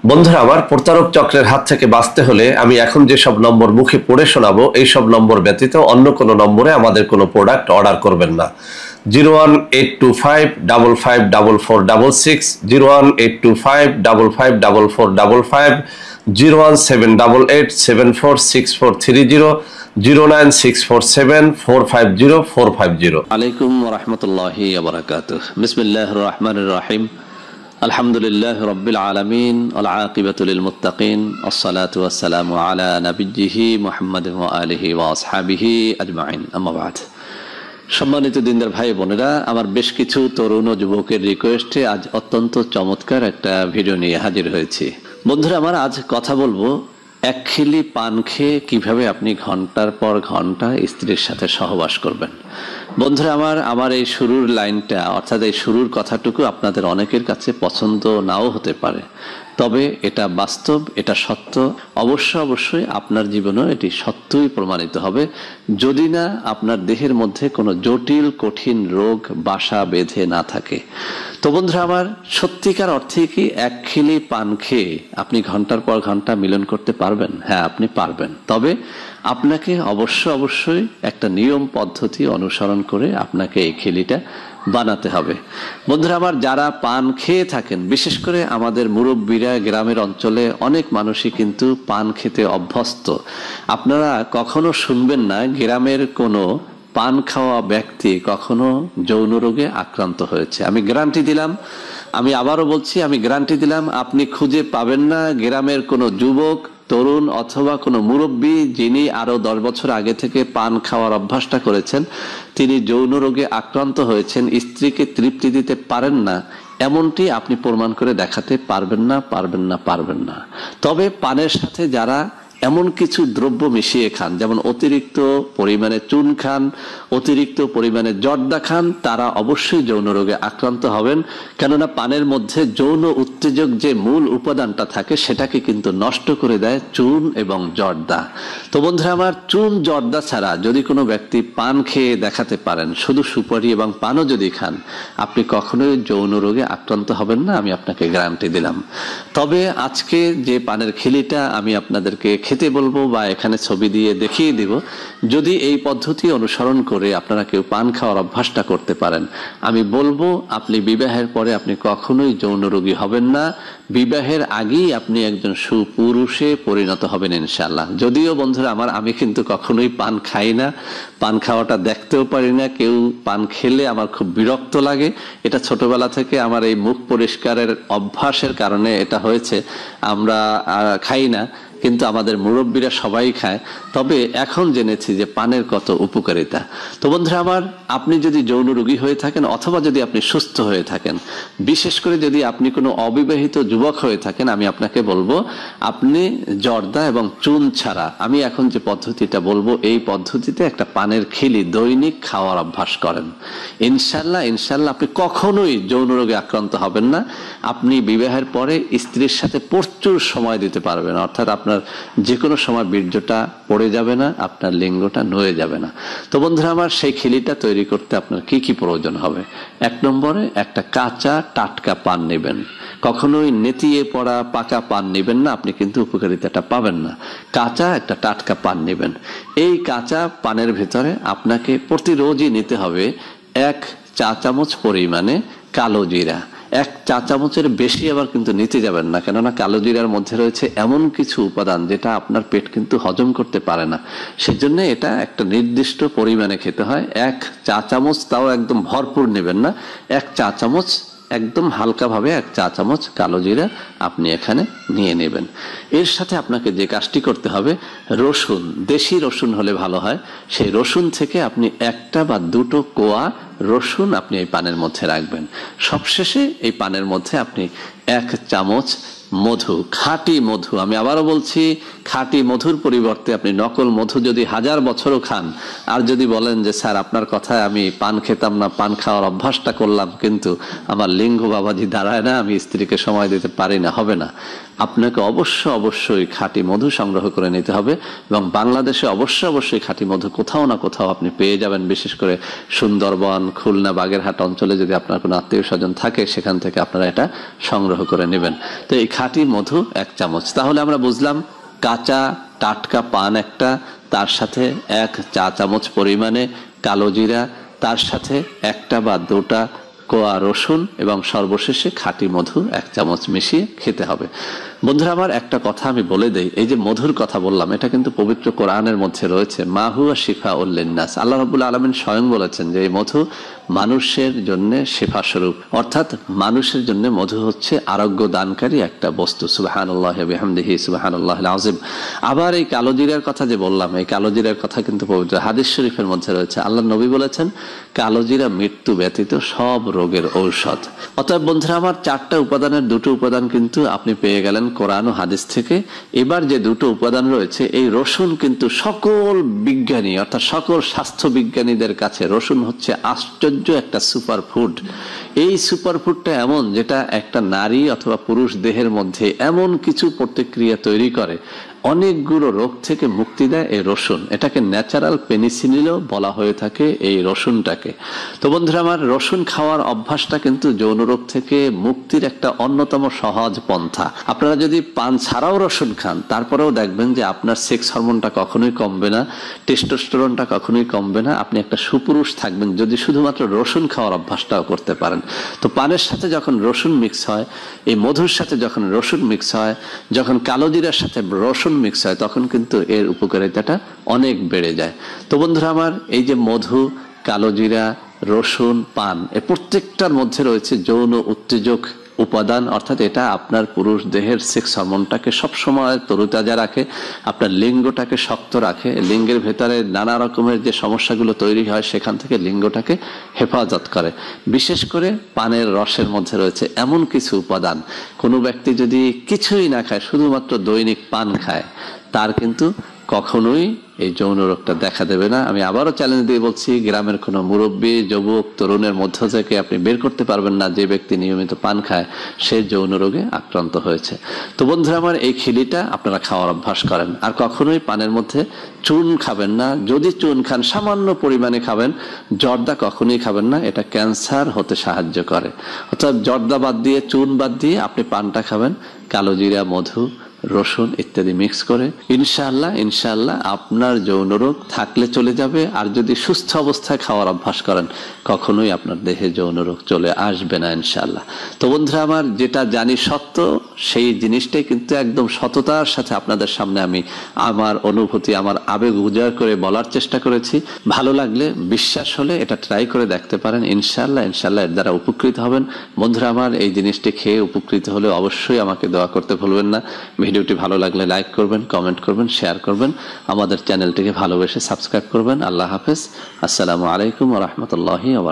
বন্ধুরা আমার, প্রতারক চক্রের হাত থেকে বাঁচতে হলে আমি এখন যেসব নম্বর মুখে পড়ে শোনাবো এইসব নম্বর ব্যতীত অন্য কোনো নম্বরে আমাদের কোনো প্রোডাক্ট অর্ডার করবেন না। 01825554466, 01825554455, 01788746430, 09647450450। আলাইকুম রহমতুল্লাহি ওয়াবারাকাতুহ। বিসমিল্লাহির রহমানির রহিম। আলহামদুলিল্লাহ রাব্বিল আলামিন ওয়াল আকিবাতু লিল মুত্তাকিন, আসসালাতু ওয়াসসালামু আলা নাবিয়্যিহি মুহাম্মাদিন ওয়া আলিহি ওয়া আসহাবিহি আজমাইন, আম্মা বাদ। সম্মানিত দিনদার ভাই বোনেরা, আমার বেশ কিছু তরুণ ও যুবকের রিকোয়েস্টে আজ অত্যন্ত চমৎকার একটা ভিডিও নিয়ে হাজির হয়েছি। বন্ধুরা আমার, আজ কথা বলবো এক খিলি পান খেয়ে কিভাবে আপনি ঘন্টার পর ঘন্টা স্ত্রীর সাথে সহবাস করবেন। বন্ধুরা আমার এই শুরুর লাইনটা, অর্থাৎ এই শুরুর কথাটুকু আপনাদের অনেকের কাছে পছন্দ নাও হতে পারে, তবে এটা বাস্তব, এটা সত্য। অবশ্যই আপনার জীবনেও এটি সত্যই প্রমাণিত হবে, যদি না আপনার দেহের মধ্যে কোনো জটিল কঠিন রোগ বাসা বেঁধে না থাকে। তো বন্ধুরা আমার, সত্যিকার অর্থে কি এক খিলি পান খেয়ে আপনি ঘন্টার পর ঘন্টা মিলন করতে পারবেন? হ্যাঁ, আপনি পারবেন। তবে আপনাকে অবশ্যই একটা নিয়ম পদ্ধতি অনুসরণ করে আপনাকে এই খিলিটা বানাতে হবে। বন্ধুরা আমার, যারা পান খেয়ে থাকেন, বিশেষ করে আমাদের মুরব্বীরা, গ্রামের অঞ্চলে অনেক মানুষই কিন্তু পান খেতে অভ্যস্ত। আপনারা কখনো শুনবেন না গ্রামের কোনো পান খাওয়া ব্যক্তি কখনো যৌন রোগে আক্রান্ত হয়েছে। আমি গ্যারান্টি দিলাম, আমি আবারও বলছি, আমি গ্যারান্টি দিলাম, আপনি খুঁজে পাবেন না গ্রামের কোনো যুবক, তরুণ অথবা কোনো মুরব্বী যিনি আরো 10 বছর আগে থেকে পান খাওয়ার অভ্যাসটা করেছেন, তিনি যৌন রোগে আক্রান্ত হয়েছেন, স্ত্রীকে তৃপ্তি দিতে পারেন না, এমনটি আপনি প্রমাণ করে দেখাতে পারবেন না। তবে পানের সাথে যারা এমন কিছু দ্রব্য মিশিয়ে খান, যেমন অতিরিক্ত পরিমাণে চুন খান, অতিরিক্ত পরিমাণে জর্দা খান, তারা অবশ্যই যৌন রোগে আক্রান্ত হবেন। কেননা পানের মধ্যে যৌন উত্তেজক যে মূল উপাদানটা থাকে সেটাকে কিন্তু নষ্ট করে দেয় চুন এবং জর্দা। তো বন্ধুরা আমার, চুন জর্দা ছাড়া যদি কোনো ব্যক্তি পান খেয়ে দেখাতে পারেন, শুধু সুপারি এবং পানও যদি খান, আপনি কখনোই যৌন রোগে আক্রান্ত হবেন না, আমি আপনাকে গ্যারান্টি দিলাম। তবে আজকে যে পানের খিলিটা আমি আপনাদেরকে খেতে বলবো বা এখানে ছবি দিয়ে দেখিয়ে দিব, যদি এই পদ্ধতি অনুসরণ করে আপনারা কেউ পান খাওয়ার অভ্যাসটা করতে পারেন, আমি বলবো আপনি বিবাহের পরে আপনি কখনোই যৌন রোগী হবেন না। বিবাহের আগেই আপনি একজন সুপুরুষে পরিণত হবেন ইনশাআল্লাহ। যদিও বন্ধুরা আমার, আমি কিন্তু কখনোই পান খাই না, পান খাওয়াটা দেখতেও পারি না। কেউ পান খেলে আমার খুব বিরক্ত লাগে। এটা ছোটবেলা থেকে আমার এই মুখ পরিষ্কারের অভ্যাসের কারণে এটা হয়েছে। আমরা খাই না, কিন্তু আমাদের মুরব্বীরা সবাই খায়। তবে এখন জেনেছি যে পানের কত উপকারিতা। তো বন্ধুরা আমার, আপনি যদি যৌন রোগী হয়ে থাকেন অথবা যদি আপনি সুস্থ হয়ে থাকেন, বিশেষ করে যদি আপনি কোনো অবিবাহিত যুবক হয়ে থাকেন, আমি আপনাকে বলবো আপনি জর্দা এবং চুন ছাড়া আমি এখন যে পদ্ধতিটা বলবো, এই পদ্ধতিতে একটা পানের খিলি দৈনিক খাওয়ার অভ্যাস করেন। ইনশাল্লাহ আপনি কখনোই যৌন রোগে আক্রান্ত হবেন না। আপনি বিবাহের পরে স্ত্রীর সাথে প্রচুর সময় দিতে পারবেন, অর্থাৎ আপনার যে কোনো সময় বীর্যটা পড়ে যাবে না, আপনার লিঙ্গটা নয়ে যাবে না। তো বন্ধুরা আমার, সেই খিলিটা তৈরি করতে আপনার কি কি প্রয়োজন হবে? 1 নম্বরে একটা কাঁচা টাটকা পান নেবেন। কখনোই নেতিয়ে পড়া পাকা পান নেবেন না, আপনি কিন্তু উপকারিতাটা পাবেন না। কাঁচা একটা টাটকা পান নেবেন। এই কাঁচা পানের ভেতরে আপনাকে প্রতিরোজই নিতে হবে 1 চা চামচ পরিমাণে কালো জিরা। 1 চা চামচের বেশি আবার কিন্তু নিতে যাবেন না, কেননা কালো জিরার মধ্যে রয়েছে এমন কিছু উপাদান যেটা আপনার পেট কিন্তু হজম করতে পারে না। সেজন্য এটা একটা নির্দিষ্ট পরিমাণে খেতে হয়। 1 চা চামচ, তাও একদম ভরপুর নেবেন না, 1 চা চামচ, একদম হালকাভাবে 1 চা চামচ কালো জিরা আপনি এখানে নিয়ে নেবেন। এর সাথে আপনাকে যে কাজটি করতে হবে, রসুন, দেশি রসুন হলে ভালো হয়, সেই রসুন থেকে আপনি 1টা বা 2টো কোয়া রসুন আপনি এই পানের মধ্যে রাখবেন। সবশেষে এই পানের মধ্যে আপনি 1 চামচ মধু, খাঁটি মধু, আমি আবারও বলছি, খাঁটি মধুর পরিবর্তে আপনি নকল মধু যদি 1000 বছরও খান, আর যদি বলেন যে স্যার আপনার কথায় আমি পান খেতাম না, পান খাওয়ার অভ্যাসটা করলাম, কিন্তু আমার লিঙ্গ বাবাজি দাঁড়ায় না, আমি স্ত্রীকে সময় দিতে পারি না, হবে না। আপনাকে অবশ্যই খাঁটি মধু সংগ্রহ করে নিতে হবে। এবং বাংলাদেশে অবশ্যই খাঁটি মধু কোথাও না কোথাও আপনি পেয়ে যাবেন। বিশেষ করে সুন্দরবন, খুলনা, বাগেরহাট অঞ্চলে যদি আপনার কোনো আত্মীয় স্বজন থাকে, সেখান থেকে আপনারা এটা সংগ্রহ করে নেবেন। তো এই খাঁটি মধু 1 চামচ। তাহলে আমরা বুঝলাম কাঁচা টাটকা পান একটা, তার সাথে 1 চা চামচ পরিমাণে কালো জিরা, তার সাথে 1টা বা 2টা কোয়া রসুন এবং সর্বশেষে খাঁটি মধু 1 চামচ মিশিয়ে খেতে হবে। বন্ধুরা আমার একটা কথা আমি বলে দেই, এই যে মধুর কথা বললাম এটা কিন্তু পবিত্র কোরআনের মধ্যে রয়েছে, মা হুয়া শিফাউল লিন্নাস। আল্লাহ রাব্বুল আলামিন স্বয়ং বলেছেন যে এই মধু মানুষের জন্য শিফা স্বরূপ, অর্থাৎ মানুষের জন্য মধু হচ্ছে আরোগ্য দানকারী একটা বস্তু। সুবহানাল্লাহি ওয়া বিহামদিহি সুবহানাল্লাহিল আযীম। আবার এই কালো জিরার কথা যে বললাম, এই কালো জিরার কথা কিন্তু পবিত্র হাদিস শরীফের মধ্যে রয়েছে। আল্লাহ নবী বলেছেন কালো জিরা মৃত্যু ব্যতীত সব রোগের ঔষধ। অতএব বন্ধুরা আমার 4টা উপাদানের 2টো উপাদান কিন্তু আপনি পেয়ে গেলেন কোরআন ও হাদিস থেকে। এবার যে 2টো উপাদান রয়েছে, এই রসুন কিন্তু সকল বিজ্ঞানী অর্থাৎ সকল স্বাস্থ্য বিজ্ঞানীদের কাছে রসুন হচ্ছে আশ্চর্য একটা সুপার ফুড। এই সুপার ফুডটা এমন যেটা একটা নারী অথবা পুরুষ দেহের মধ্যে এমন কিছু প্রতিক্রিয়া তৈরি করে, অনেকগুলো রোগ থেকে মুক্তি দেয় এই রসুন। এটাকে ন্যাচারাল পেনিসিলিনও বলা হয়ে থাকে এই রসুনটাকে। তো বন্ধুরা আমার, রসুন খাওয়ার অভ্যাসটা কিন্তু যৌন রোগ থেকে মুক্তির একটা অন্যতম সহজ পন্থা। আপনারা যদি পান ছাড়াও রসুন খান, তারপরেও দেখবেন যে আপনার সেক্স হরমোনটা কখনোই কমবে না, টেস্টোস্টেরনটা কখনোই কমবে না, আপনি একটা সুপুরুষ থাকবেন যদি শুধুমাত্র রসুন খাওয়ার অভ্যাসটাও করতে পারেন। তো পানের সাথে যখন রসুন মিক্স হয়, এই মধুর সাথে যখন রসুন মিক্স হয়, যখন কালো জিরার সাথে রসুন মিক্স হয়, তখন কিন্তু এর উপকারিতাটা অনেক বেড়ে যায়। তো বন্ধুরা আমার, এই যে মধু, কালো জিরা, রসুন, পান, এ প্রত্যেকটার মধ্যে রয়েছে যৌন উত্তেজক উপাদান, অর্থাৎ এটা আপনার পুরুষ দেহের সেক্স হরমোনটাকে সবসময় তরুতাজা রাখে, আপনার লিঙ্গটাকে শক্ত রাখে, লিঙ্গের ভেতরে নানা রকমের যে সমস্যাগুলো তৈরি হয় সেখান থেকে লিঙ্গটাকে হেফাজত করে। বিশেষ করে পানের রসের মধ্যে রয়েছে এমন কিছু উপাদান, কোনো ব্যক্তি যদি কিছুই না খায়, শুধুমাত্র দৈনিক পান খায়, তার কিন্তু কখনোই এই যৌন রোগটা দেখা দেবে না। আমি আবারও চ্যালেঞ্জ দিয়ে বলছি, গ্রামের কোনো মুরব্বী, যুবক, তরুণের মধ্য থেকে আপনি বের করতে পারবেন না যে ব্যক্তি নিয়মিত পান খায় সে যৌন রোগে আক্রান্ত হয়েছে। তো বন্ধুরা আমার, এই খিলিটা আপনারা খাওয়ার অভ্যাস করেন। আর কখনোই পানের মধ্যে চুন খাবেন না, যদি চুন খান সামান্য পরিমাণে খাবেন। জর্দা কখনোই খাবেন না, এটা ক্যান্সার হতে সাহায্য করে। অর্থাৎ জর্দা বাদ দিয়ে, চুন বাদ দিয়ে আপনি পানটা খাবেন, কালো জিরা, মধু, রসুন ইত্যাদি মিক্স করে। ইনশাআল্লাহ আপনার যৌন রোগ থাকলে চলে যাবে। আর যদি সুস্থ অবস্থায় খাওয়ার অভ্যাস করেন, কখনোই আপনার দেহে যৌন রোগ চলে আসবে না ইনশাআল্লাহ। তো বন্ধুরা আমার, যেটা জানি সত্য, সেই জিনিসটাই কিন্তু একদম সততার সাথে আপনাদের সামনে আমি আমার অনুভূতি, আমার আবেগ উজাড় করে বলার চেষ্টা করেছি। ভালো লাগলে, বিশ্বাস হলে এটা ট্রাই করে দেখতে পারেন। ইনশাআল্লাহ এর দ্বারা উপকৃত হবেন। বন্ধুরা আমার, এই জিনিসটি খেয়ে উপকৃত হলে অবশ্যই আমাকে দোয়া করতে ভুলবেন না। ভিডিওটি ভালো লাগলে লাইক করবেন, কমেন্ট করবেন, শেয়ার করবেন, আমাদের চ্যানেলটিকে ভালোবেসে সাবস্ক্রাইব করবেন। আল্লাহ হাফেজ। আসসালামু আলাইকুম ওয়া রাহমাতুল্লাহি ওয়া বারাকাতুহু।